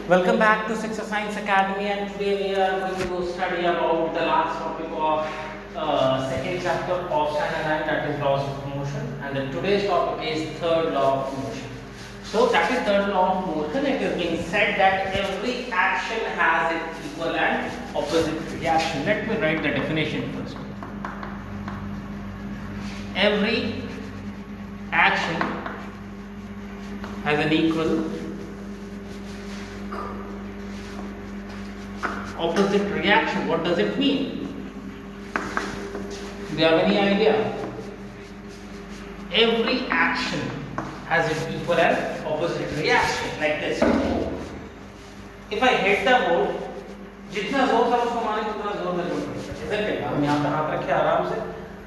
Welcome back to Sixth Science Academy, and today we are going to study about the last topic of second chapter of standard 9, that is laws of motion, and then today's topic is third law of motion. So that is third law of motion. It is being said that every action has its equal and opposite reaction. Let me write the definition first. Every action has an equal opposite reaction. What does it mean? Do you have any idea? Every action has an equal and opposite reaction, like this. If I hit the board, जितना जोर था उसको मारे उतना जोर मेरे को पड़ता है, isn't it? हम यहाँ पे हाथ रखे आराम से,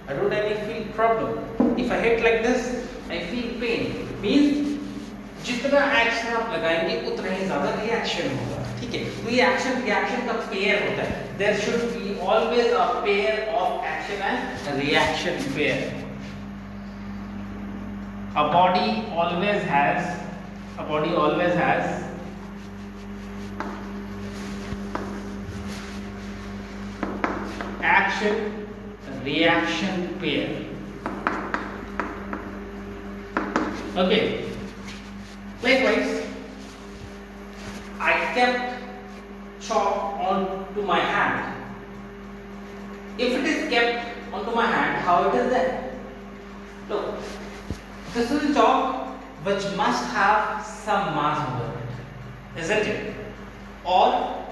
I don't have any feel problem. If I hit like this, I feel pain. Means जितना एक्शन आप लगाएंगे उतना ही ज्यादा रिएक्शन होगा, ठीक है? तो ये एक्शन रिएक्शन का पेयर होता है. There should be always a pair of action and reaction pair. A body always has action reaction pair. Okay. Likewise, I kept chalk onto my hand. If it is kept onto my hand, how it is there? Look, this is a chalk which must have some mass over it, isn't it? Or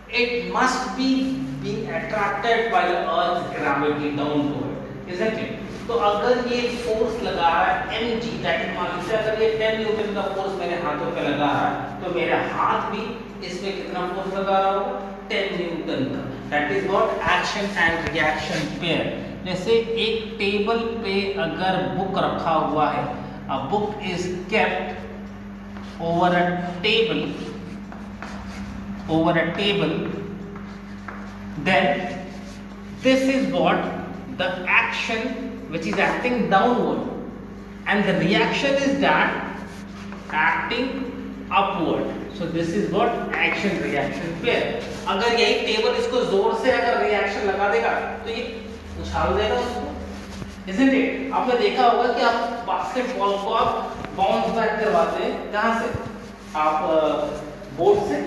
it must be being attracted by the earth's gravity down to it, isn't it? तो अगर ये force लगा रहा है mg, that is मान लीजिए अगर ये 10 न्यूटन का फोर्स मेरे हाथों पे लगा रहा है तो मेरा हाथ भी इसमें कितना फोर्स लगा रहा होगा? 10 न्यूटन का. That is what action and reaction pair. जैसे एक टेबल पे अगर बुक रखा हुआ है, a book is kept over a table, then this is what the action which is acting downward, and the reaction is that acting upward. So this is what action reaction pair. अगर यही table इसको जोर से अगर reaction लगा देगा तो ये उछाल देगा उसको, isn't it? आपने देखा होगा कि आप बास्केटबॉल को आप बाउंस बैक करवाते हैं कहाँ से? आप बोर्ड से.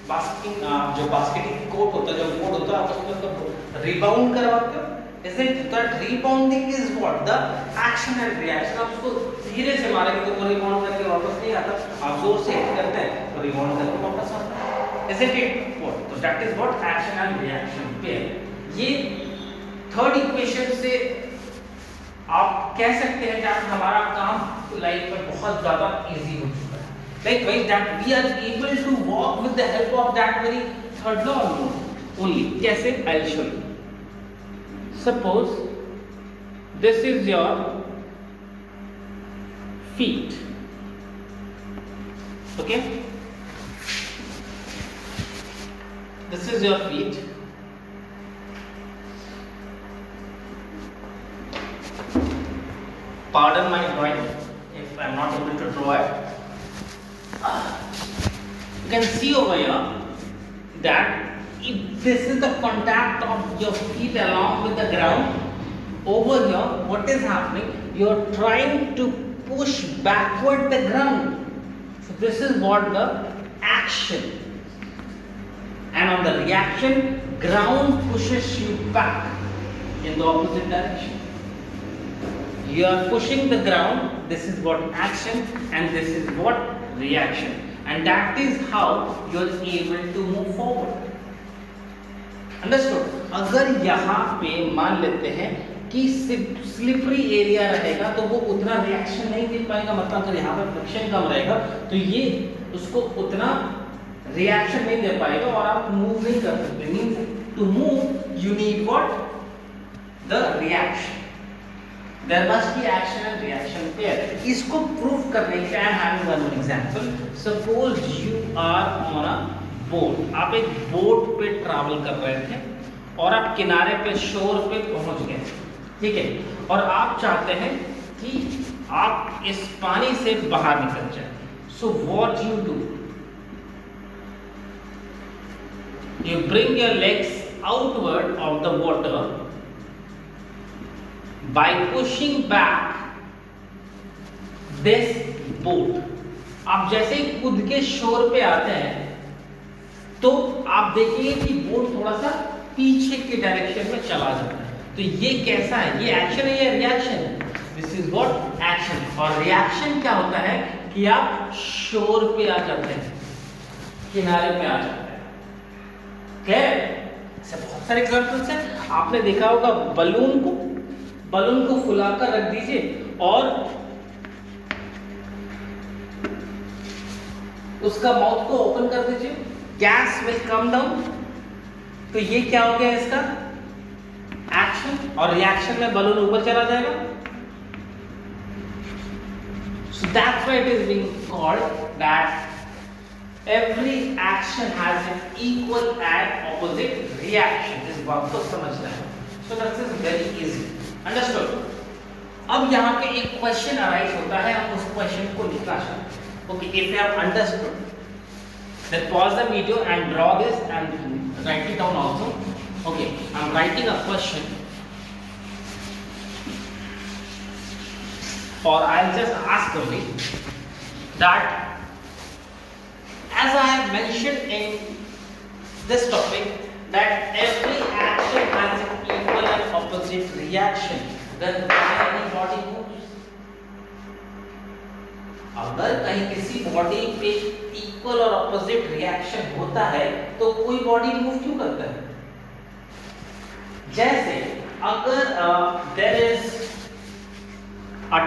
बास्केटिंग जो बास्केटिंग कोर्ट होता है, जो बोर्ड होता है, आप उसमें उसको रिबाउंड करवाते हो, isn't it? That rebounding is what? The action and reaction. आप उसको धीरे से मारेंगे तो वो रिबाउंड करके वापस नहीं आता, आप जोर से हिट करते हैं तो रिबाउंड करके वापस आता है, isn't it? What? तो that is what action and reaction pair. ये थर्ड इक्वेशन से आप कह सकते हैं कि हमारा काम लाइफ में बहुत ज्यादा इजी हो चुका है. Likewise, that we are able to walk with the help of that very third law only. कैसे? I'll show you. Suppose this is your feet. Okay? This is your feet. Pardon my drawing if I'm not able to draw it. You can see over here that if this is the contact of your feet along with the ground, over here what is happening? You are trying to push backward the ground. So this is what the action, and on the reaction, ground pushes you back in the opposite direction. You are pushing the ground. This is what action, and this is what reaction, and that is how you are able to move forward. Understood? अगर यहाँ पे मान लेते हैं कि slippery area रहेगा तो वो उतना रिएक्शन नहीं दे पाएगा, मतलब अगर यहाँ पे फ्रिक्शन कम रहेगा तो ये उसको उतना रिएक्शन नहीं दे पाएगा और आप मूव नहीं कर सकते. Means to move you need what? The reaction. There must be action and reaction pair. इसको प्रूफ करने के लिए I am having one example. Suppose you are on a boat. आप एक बोट पे ट्रैवल कर रहे थे और आप किनारे पे शोर पे पहुंच गए, ठीक है? और आप चाहते हैं कि आप इस पानी से बाहर निकल जाए. So what you do? You bring your legs outward of the water by pushing back this boat. आप जैसे ही कूद के शोर पे आते हैं तो आप देखिए कि बोट थोड़ा सा पीछे की डायरेक्शन में चला जाता है। तो ये कैसा है, ये एक्शन है या रिएक्शन है? This is what action. और रिएक्शन क्या होता है कि आप शोर पे आ जाते हैं, किनारे पे आ जाते हैं। क्लियर? ऐसे बहुत सारे एग्जांपल्स हैं। आपने देखा होगा बलून को फुलाकर रख दीजिए और उसका माउथ को ओपन कर दीजिए, गैस विल कम डाउन। तो ये क्या हो गया इसका एक्शन, और रिएक्शन में बलून ऊपर चला जाएगा। So that's why it is being called that every action has an equal and opposite reaction. इस बात को समझना है। So that is very easy. Understood? अब यहाँ पे एक क्वेश्चन अराइज होता है, हम उस क्वेश्चन को लिखना चाहते हैं। Okay, if you have understood, then pause the video and draw this and write it down also. Okay, I'm writing a question, or I'll just ask only that, as I have mentioned in this topic, that every action has an equal and opposite reaction. Then why any body moves? अगर कहीं किसी body पे equal और opposite reaction होता है तो कोई body move क्यों करता है? जैसे अगर there is a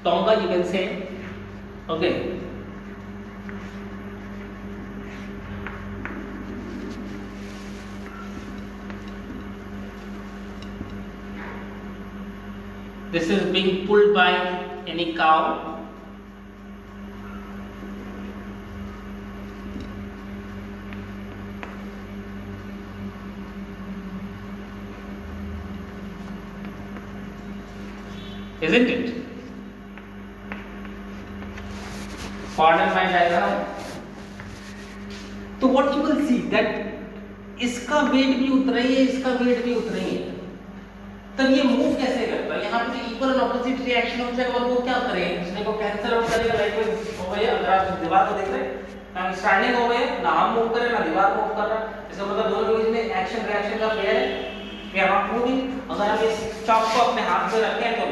tonga you can say, okay, this is being pulled by any cow. Isn't it? Pardon my diagram. तो what you will see that इसका वेट भी उतना ही है, इसका वेट भी उतना ही है। तब ये मूव कैसे करता है? यहाँ पे इक्वल और ऑपोजिट रिएक्शन हो जाएगा और वो क्या करेगा? दूसरे को कैंसिल आउट करेगा। लाइक हो गया, अगर आप दीवार को देख रहे हैं, हम स्टैंडिंग हो गए, ना हम मूव कर रहे ना दीवार मूव कर रहा है। इसका मतलब दोनों के बीच में एक्शन रिएक्शन का पेयर है। We are not moving. अगर हम इस चॉक को अपने हाथ में रखें तो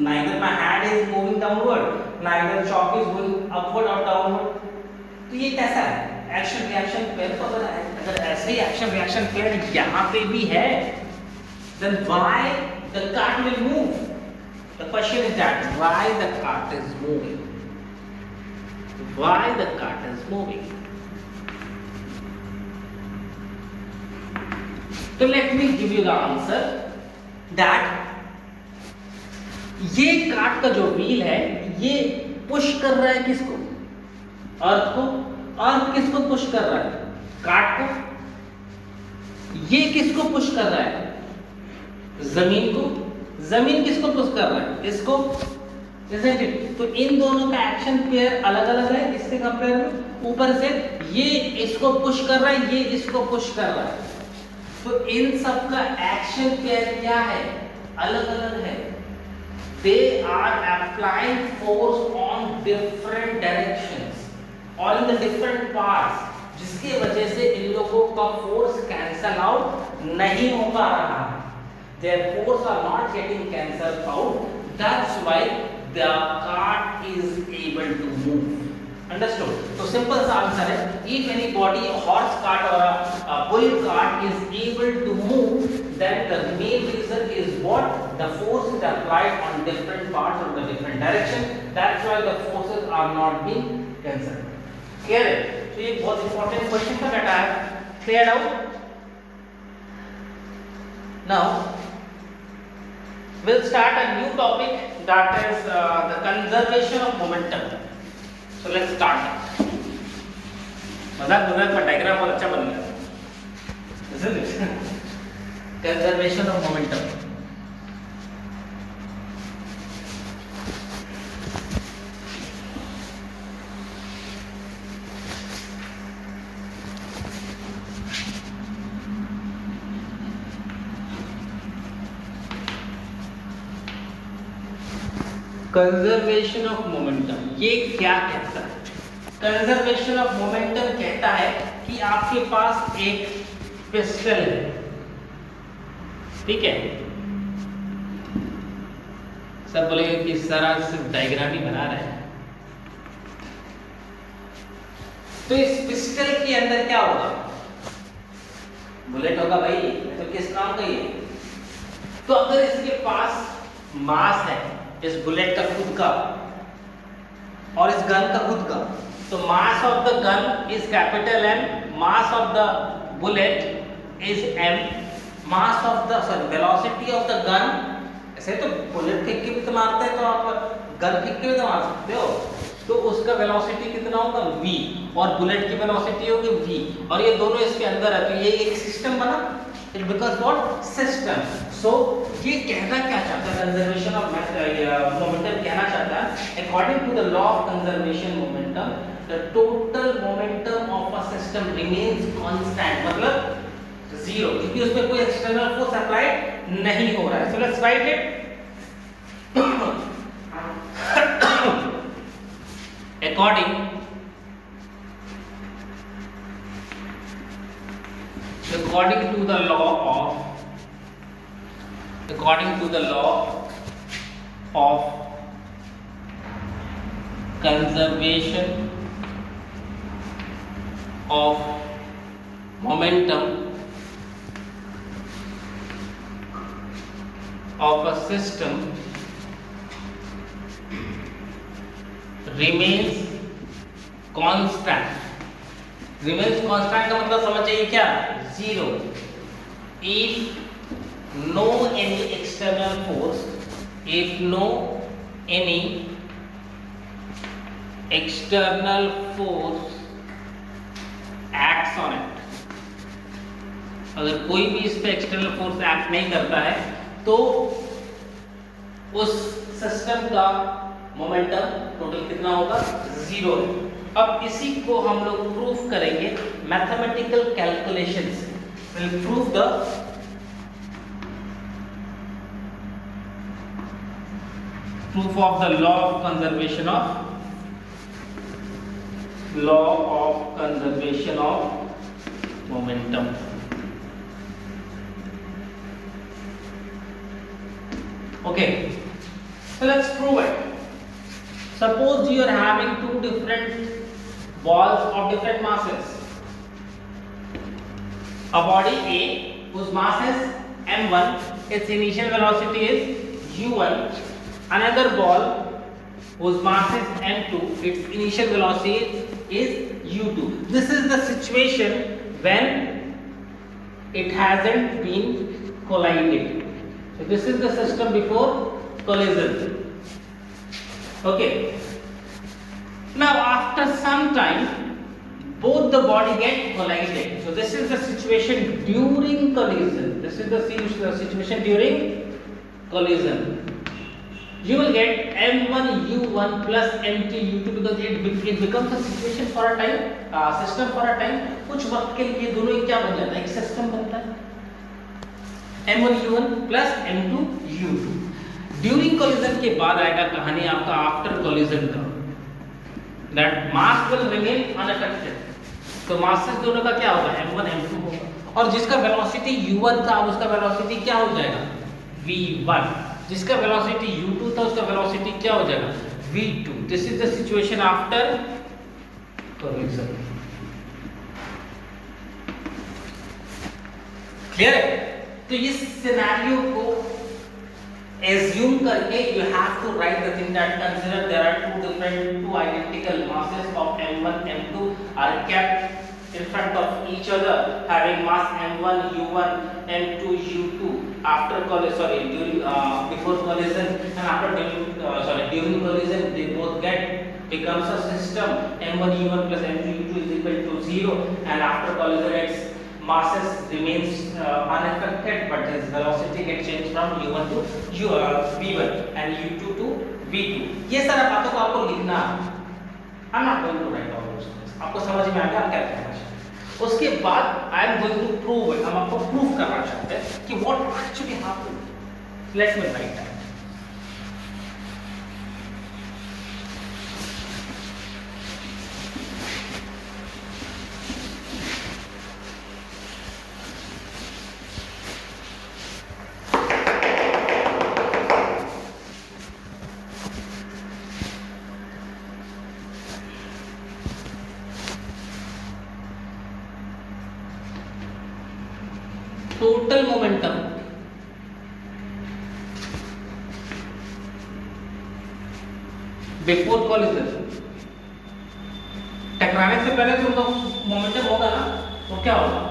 neither my hand is moving downward, neither chalk is going upward or downward. तो ये कैसा है? Action reaction pair. तो अगर ऐसे ही एक्शन रिएक्शन पेयर यहाँ पे भी है, then why the cart will move? The question is that why the cart is moving? Why the cart is moving? So let me give you the answer that ये cart का जो wheel है ये push कर रहा है किसको? अर्थ को। अर्थ किसको पुश कर रहा है? कार्ट को। ये किसको पुश कर रहा है? जमीन को। जमीन किसको पुश कर रहा है? इसको। Isn't it? तो इन दोनों का एक्शन पेयर अलग अलग है। इससे कंपेयर में ऊपर से ये इसको पुश कर रहा है, ये इसको पुश कर रहा है। तो इन सब का एक्शन पेयर क्या है? अलग अलग है। They are applying force on different directions और in the different parts, जिसकी वजह से इन लोगों का फोर्स कैंसल आउट नहीं हो पा रहा है। Their force are not getting cancelled out. That's why the cart is able to move. Understood? तो सिंपल सा आंसर है, if any body, a horse cart or a bull cart is able to move, then the main reason is what? The force is applied on different parts of the different direction. That's why the forces are not being cancelled. Clear है? तो ये बहुत important question था बेटा है। Cleared out? Now we'll start a new topic, that is the conservation of momentum. So let's start. मजाक कर रहा है पर डायग्राम बहुत अच्छा बन गया, isn't it? Conservation of momentum. Conservation of momentum ये क्या कहता है? कंजर्वेशन ऑफ मोमेंटम कहता है कि आपके पास एक पिस्टल है, ठीक है। सब बोलेंगे कि सर आज सिर्फ डायग्राम ही बना रहे हैं। तो इस पिस्टल के अंदर क्या होगा? बुलेट होगा भाई, तो किस नाम का ये? तो अगर इसके पास मास है, इस बुलेट का खुद का और इस गन का खुद का, तो mass of the gun is capital M, mass of the bullet is M, mass of the velocity of the gun, ऐसे तो बुलेट फेंक के भी तो मारते हैं, तो आप गन फेंक के भी तो मार सकते हो, तो उसका वेलोसिटी कितना होगा v, और बुलेट की वेलोसिटी होगी v, और ये दोनों इसके अंदर है, तो ये एक सिस्टम बना, इट बिकम्स व्हाट? सिस्टम। सो ये कहना क्या चाहता है कंजर्वेशन ऑफ मोमेंटम? कहना चाहता है according to the law of conservation momentum the total momentum of a system remains constant, मतलब जीरो, क्योंकि उसमें कोई एक्सटर्नल फोर्स अप्लाई नहीं हो रहा है। So let's write it. according to the law of conservation of momentum of a system remains constant। remains constant का मतलब समझ जाइए क्या? Zero. if no any external force acts on it, अगर कोई भी इस पे एक्सटर्नल फोर्स एक्ट नहीं करता है तो उस सिस्टम का मोमेंटम टोटल कितना होगा? जीरो है। अब इसी को हम लोग प्रूफ करेंगे मैथमेटिकल कैलकुलेशन से। Will prove the proof of the law of conservation of momentum। Okay, so let's prove it। Suppose you are having two different balls of different masses, a body A whose mass is m1, its initial velocity is u1, another ball whose mass is m2, its initial velocity is u2। This is the situation when it hasn't been collided। So this is the system before collision। Okay, now after some time both the body get collided। So this is the situation during collision। This is the situation during collision। You will get m1 u1 plus m2 u2 because it becomes a situation for a time, system for a time। कुछ वक्त के लिए दोनों ही क्या बन जाता है? एक सिस्टम बनता है, m1 u1 plus m2 u2। During collision के बाद आएगा कहानी आपका आफ्टर कोलिजन का, that mass will remain unaffected. तो मासेस दोनों का क्या होगा? m1 m2 होगा, और जिसका वेलोसिटी u1 था उसका वेलोसिटी क्या हो जाएगा? v1। जिसका वेलोसिटी u2 था उसका वेलोसिटी क्या हो जाएगा? v2। This is the situation after collision. Clear है? तो इस सिनेरियो को assume करके you have to write the thing that consider there are two identical masses of m1 m2 are kept in front of each other having mass m1 u1 m2 u2 after collision, before collision and after during collision they both becomes a system m1 u1 plus m2 u2 is equal to 0, and after collision its masses remains unaffected but its velocity gets changed from u1 to v1 and u2 to v2। ये सारा बातों को आपको लिखना है। I'm not going to write all those things। आपको समझ में आ गया क्या कहना चाहिए? उसके बाद I am going to prove it। हम आपको प्रूव करना चाहते हैं कि what actually happened। Let me write that। Total momentum before collision, टकराने से पहले तो उनका मोमेंटम होगा ना, तो क्या होगा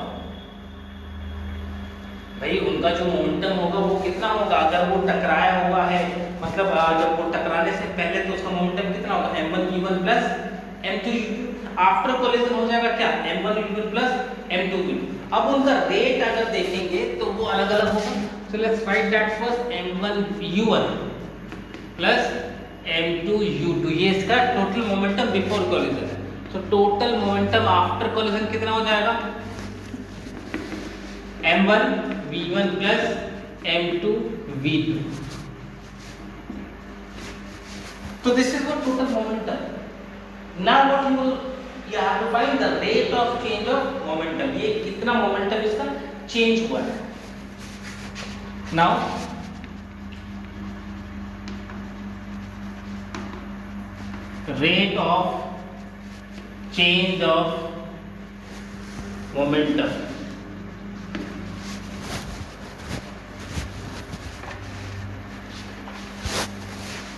भाई, उनका जो मोमेंटम होगा वो कितना होगा, अगर वो टकराया हुआ है, मतलब जब वो टकराने से पहले तो उसका मोमेंटम कितना होगा, m1v1 plus m2u2, after collision हो जाएगा क्या, m1v1 प्लस m2v2। अब उनका रेट अगर देखेंगे तो वो अलग अलग होगा, so let's write that first, m1u1 plus m2u2, ये इसका टोटल मोमेंटम बिफोर कोलिजन है। So total momentum after collision कितना हो जाएगा, m1v1 plus m2v2. So this is what total momentum. Now what you have to find the rate of change of momentum. ये कितना momentum इसका change हुआ है. Now rate of change of momentum.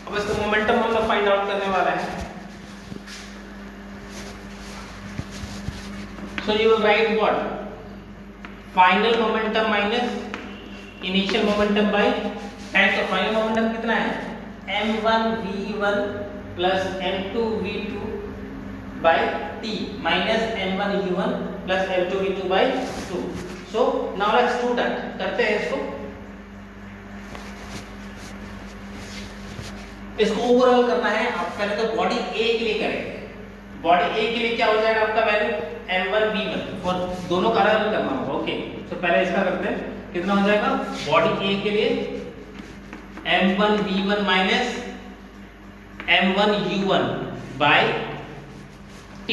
अब इसका मोमेंटम हम लोग फाइंड आउट करने वाला है। So you will write what, final momentum minus initial momentum by time. तो फाइनल मोमेंटम कितना है, m1v1 plus m2v2 by t minus m1u1 plus m2v2 by 2। So now let's do that, करते हैं इसको overall करना है। आप पहले तो बॉडी ए के लिए करेंगे, बॉडी ए के लिए क्या हो जाएगा आपका वैल्यू m1v1, और दोनों का अलग करना होगा। ओके, तो पहले इसका करते हैं, कितना हो जाएगा, बॉडी ए के लिए m1v1 minus m1u1 by t,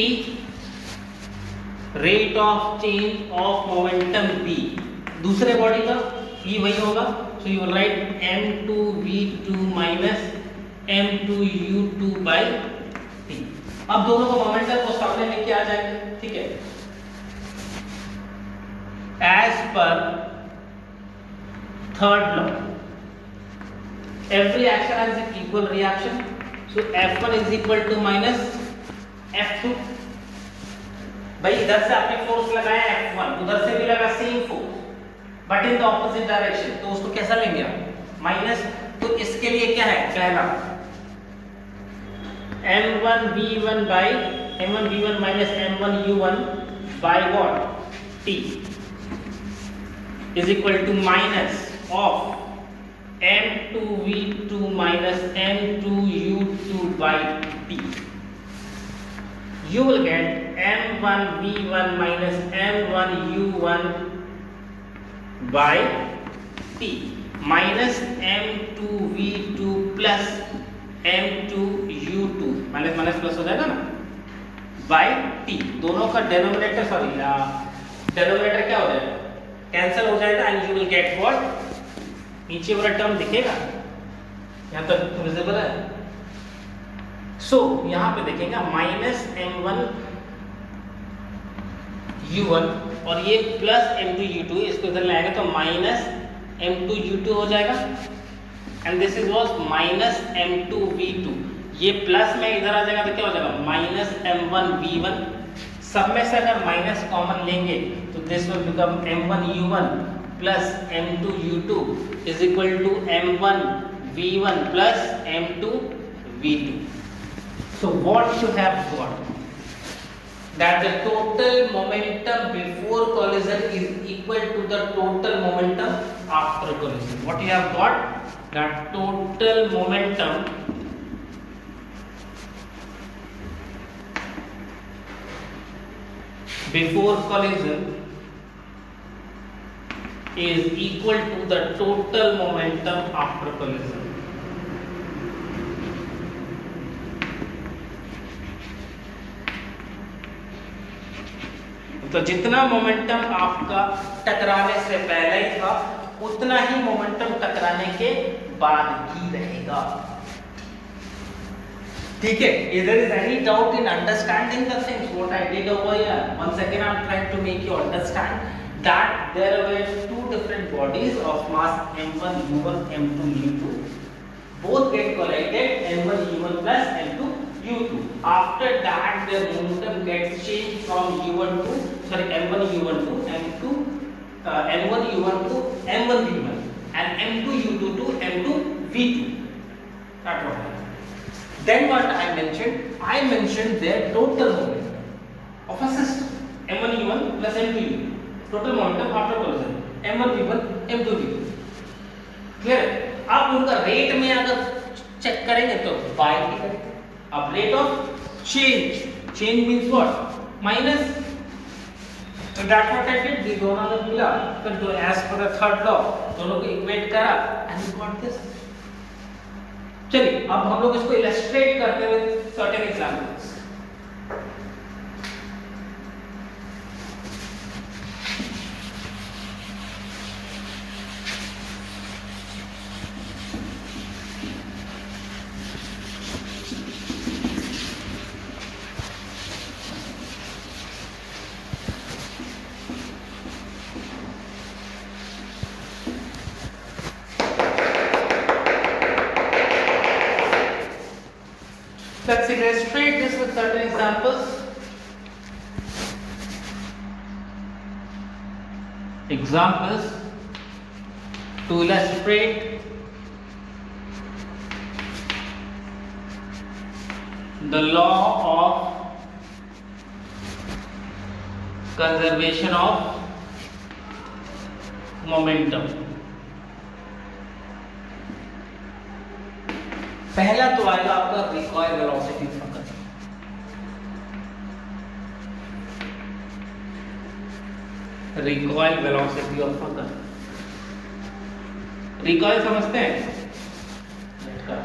rate of change of momentum b, दूसरे बॉडी का b वही होगा। So you write m2v2 minus m2u2 by t। अब दोनों को मोमेंटम को सामने लेके आ जाएंगे, ठीक है। As per third law, every action has an equal reaction, so F1 is equal to minus F2। भाई इधर से आपने फोर्स लगाया F1, उधर से भी लगा same force but in the opposite direction, तो उसको कैसा लेंगे आप, माइनस। तो इसके लिए क्या है, पहला m1v1 by m1v1 minus m1u1 by what, t is equal to minus of m2v2 minus m2u2 by t. You will get m1v1 minus m1u1 by t minus m2v2 plus m2u2, minus minus plus हो जाएगा ना, by t। दोनों का denominator denominator क्या हो जाएगा, cancel हो जाएगा, and you will get what, नीचे वाला टर्म दिखेगा, यहाँ तक विजिबल है। सो यहाँ पे देखेंगे माइनस m1u1 और ये प्लस m2u2, इसको इधर लाएंगे तो माइनस m2u2 हो जाएगा, and this is was minus m2v2। ये प्लस में इधर आ जाएगा तो क्या हो जाएगा, माइनस m1v1। सब में से अगर माइनस कॉमन लेंगे तो this will become m1u1 plus m2u2 is equal to m1v1 plus m2v2. So what you have got, that the total momentum before collision is equal to the total momentum after collision. What you have got, that total momentum before collision is equal to the total momentum after collision. तो जितना momentum आपका टकराने से पहले ही था उतना ही momentum टकराने के बाद भी रहेगा, ठीक है। If there is any doubt in understanding the things what I did over here, once again I am trying to make you understand that there were two different bodies of mass m1 u1 m2 u2, both get collided m1 u1 plus m2 u2. After that their momentum gets changed from u1 to m1 u1 to m2 m1 u1 to m1 v1 and m2 u2 to m2 v2. That was it. Then what I mentioned their total momentum of a system m1 u1 plus m2 u2, total momentum after collision m1 v1 m2 v2. Clear है? आप उनका rate में अगर check करेंगे तो bye की करेंगे. अब rate of change means what minus. तो दैट व्हाट आई डिड, दोनों ने मिला, फिर दो as per the third law दोनों को इक्वेट करा एंड वी गॉट दिस. चलिए अब हम लोग इसको इलस्ट्रेट करते हुए certain examples. Let's illustrate this with certain examples. Examples to illustrate the law of conservation of momentum. पहला तो आएगा आपका recoil velocity function. Recoil velocity of function. Recoil समझते हैं? झटका.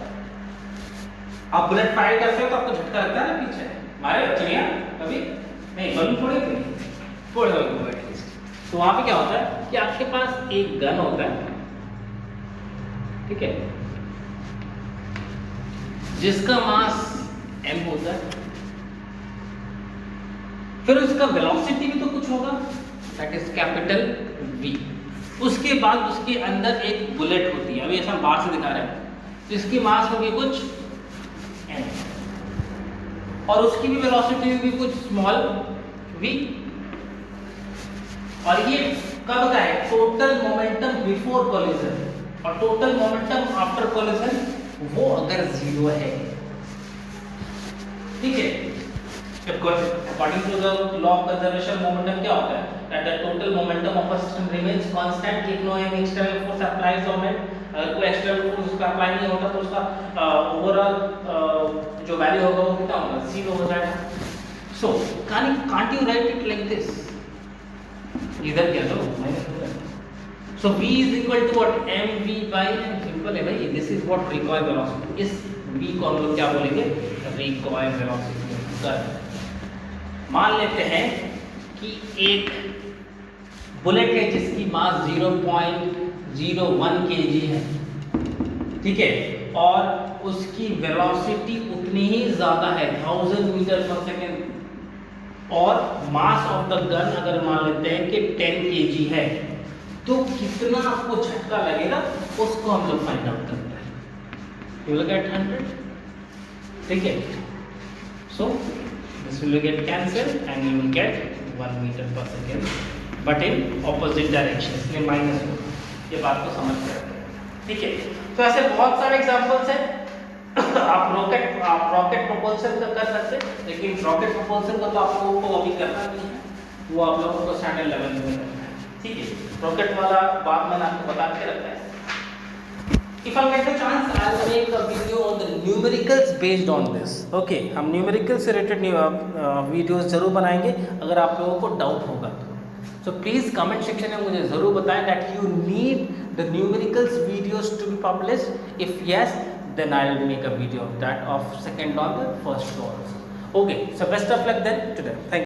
आप बुलेट फायर करते हो तो आपको झटका लगता है ना पीछे. मारे चिड़िया कभी नहीं, बलून फोड़े एटलीस्ट. तो वहां पे क्या होता है कि आपके पास एक गन होता है, ठीक है, जिसका मास m होता है, फिर उसका वेलोसिटी भी तो कुछ होगा, दैट इज कैपिटल V. उसके बाद उसके अंदर एक बुलेट होती है, अभी ऐसा बाहर से दिखा रहे हैं, जिसकी मास होगी कुछ m और उसकी भी वेलोसिटी होगी कुछ स्मॉल v. और ये कब का है? टोटल मोमेंटम बिफोर कोलिजन और टोटल मोमेंटम आफ्टर कोलिजन वो अगर जीरो है, ठीक है. According to the law of conservation momentum क्या होता है? That the total momentum of a system remains constant if no any external force applies on it. अगर कोई एक्सटर्नल फोर्स उसका अप्लाई नहीं होता तो उसका ओवरऑल जो वैल्यू होगा वो कितना होगा? जीरो हो जाएगा. So can't you right it like this? इधर क्या तो माइनस हो जाएगा. So V is equal to what? mv by m. Simple है भाई. This is what recoil velocity. इस V को हम लोग क्या बोलेंगे? recoil velocity. मान लेते हैं कि एक बुलेट है जिसकी मास 0.01 kg है, ठीक है, और उसकी वेलोसिटी उतनी ही ज्यादा है 1000 मीटर पर सेकेंड, और मास ऑफ द गन अगर मान लेते हैं कि 10 kg है, तो कितना आपको झटका लगेगा उसको हम लोग फाइंड आउट करते हैं. यू विल गेट 100, ठीक है. So this will get cancel and you will get 1 metre per second but in opposite direction, इसलिए माइनस होगा. ये बात को समझ रहे हैं, ठीक है. तो ऐसे बहुत सारे एग्जांपल्स हैं. आप रॉकेट प्रोपल्शन का कर सकते हैं, लेकिन रॉकेट प्रोपल्शन का तो आपको अभी करना नहीं है, वो आप लोगों को स्टैंडर्ड लेवल में करना है, ठीक है. रॉकेट वाला बात मैंने आपको बता के रखा है. If I get the chance, I will make a video on the numericals based on this. Okay, हम न्यूमेरिकल से रिलेटेड वीडियोस जरूर बनाएंगे अगर आप लोगों को डाउट होगा तो. So please comment section में मुझे जरूर बताएं that you need the numericals videos to be published. If yes, then I will make a video of that of second or the first also. Okay, so best of luck then today. Thank you.